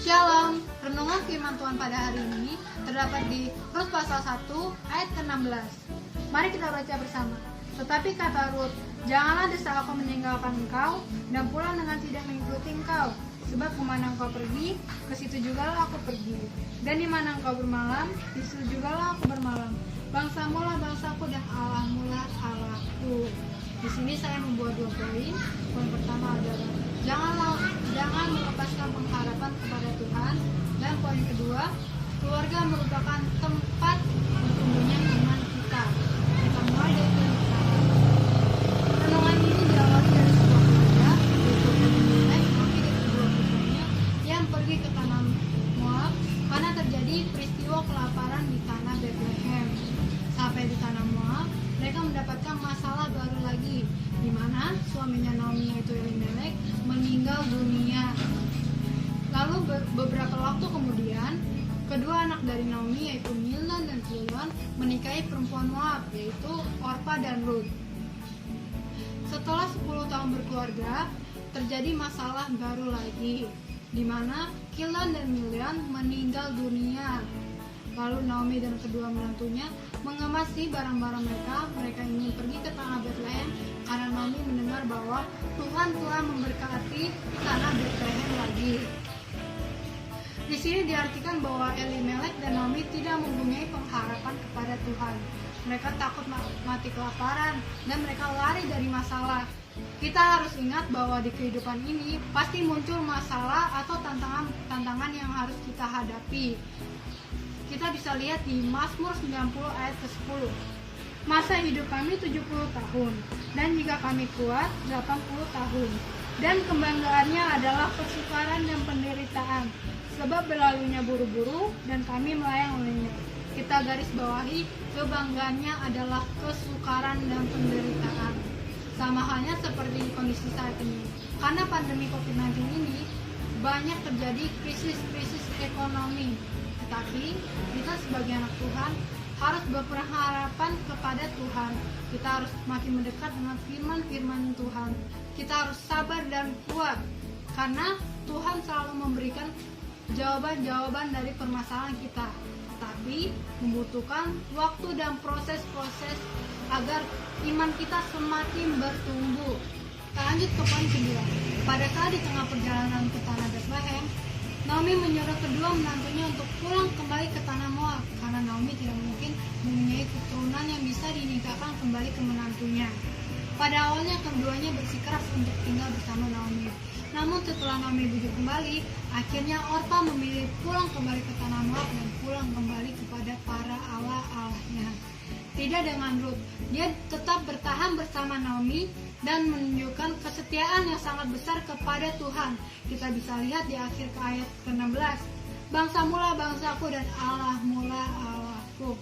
Shalom, renungan firman Tuhan pada hari ini terdapat di Rut pasal 1 ayat ke-16. Mari kita baca bersama. Tetapi kata Rut, janganlah desa aku meninggalkan engkau dan pulang dengan tidak mengikuti engkau. Sebab kemana engkau pergi, ke situ jugalah aku pergi. Dan di mana engkau bermalam, di situ jugalah aku bermalam. Bangsamu lah bangsaku dan Allahmu lah Allahku. Di sini saya membuat 2 poin. Poin pertama adalah jangan melepaskan pengharapan kepada Tuhan, dan poin kedua, keluarga merupakan tempat bertumbuhnya iman kita. Kita mulai dari poin pertama. Renungan ini diawali dari sebuah keluarga, yaitu Elimelek, Naomi dan kedua putranya yang pergi ke tanah Moab karena terjadi peristiwa kelaparan di tanah Bethlehem. Sampai di tanah Moab, mereka mendapatkan masalah baru lagi, di mana suaminya Naomi yaitu Elimelek meninggal dunia. Lalu beberapa waktu kemudian, kedua anak dari Naomi yaitu Milna dan Kilion menikahi perempuan Moab yaitu Orpa dan Rut. Setelah 10 tahun berkeluarga, terjadi masalah baru lagi, di mana Kilion dan Milion meninggal dunia. Lalu Naomi dan kedua menantunya mengemasi barang-barang mereka ingin pergi ke tanah Bethlehem karena Naomi mendengar bahwa Tuhan telah memberkati tanah Bethlehem lagi. Di sini diartikan bahwa Elimelek dan Naomi tidak mempunyai pengharapan kepada Tuhan. Mereka takut mati kelaparan dan mereka lari dari masalah. Kita harus ingat bahwa di kehidupan ini pasti muncul masalah atau tantangan yang harus kita hadapi. Kita bisa lihat di Mazmur 90 ayat ke-10. Masa hidup kami 70 tahun, dan jika kami kuat 80 tahun. Dan kebanggaannya adalah kesukaran dan penderitaan, sebab berlalunya buru-buru dan kami melayang olehnya. Kita garis bawahi, kebanggaannya adalah kesukaran dan penderitaan. Sama halnya seperti kondisi saat ini. Karena pandemi COVID-19 ini, banyak terjadi krisis ekonomi. Tetapi kita sebagai anak Tuhan harus berpengharapan kepada Tuhan. Kita harus makin mendekat dengan firman-firman Tuhan. Kita harus sabar dan kuat, karena Tuhan selalu memberikan jawaban-jawaban dari permasalahan kita. Tapi membutuhkan waktu dan proses-proses agar iman kita semakin bertumbuh. Kita lanjut ke poin 9. Pada saat di tengah perjalanan ke tanah Bethlehem, Naomi menyuruh kedua menantunya untuk pulang kembali ke tanah Moab karena Naomi tidak mungkin mempunyai keturunan yang bisa dinikahkan kembali ke menantunya. Pada awalnya keduanya bersikeras untuk tinggal bersama Naomi. Namun setelah Naomi bujuk kembali, akhirnya Orpa memilih pulang kembali ke tanah Moab dan pulang kembali kepada para allah-allahnya. Tidak dengan Rut, dia tetap bertahan bersama Naomi dan menunjukkan kesetiaan yang sangat besar kepada Tuhan. Kita bisa lihat di akhir ayat ke-16. Bangsamu lah bangsaku dan Allahmu lah Allahku.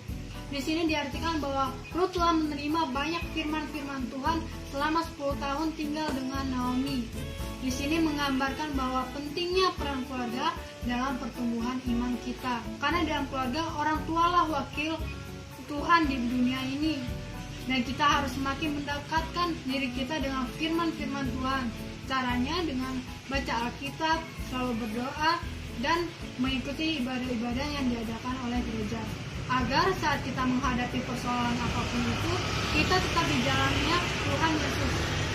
Di sini diartikan bahwa Rut telah menerima banyak firman-firman Tuhan selama 10 tahun tinggal dengan Naomi. Di sini menggambarkan bahwa pentingnya peran keluarga dalam pertumbuhan iman kita. Karena dalam keluarga orang tualah wakil Tuhan di dunia ini. Dan kita harus semakin mendekatkan diri kita dengan firman-firman Tuhan. Caranya dengan baca Alkitab, selalu berdoa, dan mengikuti ibadah-ibadah yang diadakan oleh gereja. Agar saat kita menghadapi persoalan apapun itu, kita tetap di jalannya Tuhan Yesus.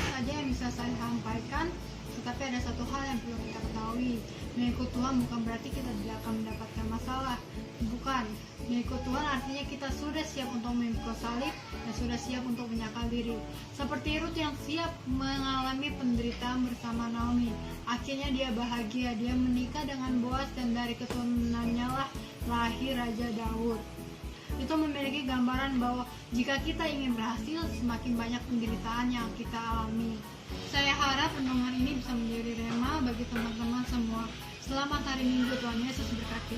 Saja yang bisa saya sampaikan, tetapi ada satu hal yang perlu kita ketahui. Mengikut Tuhan bukan berarti kita tidak akan mendapatkan masalah. Bukan. Mengikut Tuhan artinya kita sudah siap untuk memikul salib dan sudah siap untuk menyangkal diri. Seperti Rut yang siap mengalami penderitaan bersama Naomi. Akhirnya dia bahagia, dia menikah dengan Boaz dan dari keturunannya lah lahir Raja Daud. Itu memiliki gambaran bahwa jika kita ingin berhasil, semakin banyak penderitaan yang kita alami. Saya harap renungan ini bisa menjadi rema bagi teman-teman semua. Selamat hari Minggu, Tuhan Yesus berkati.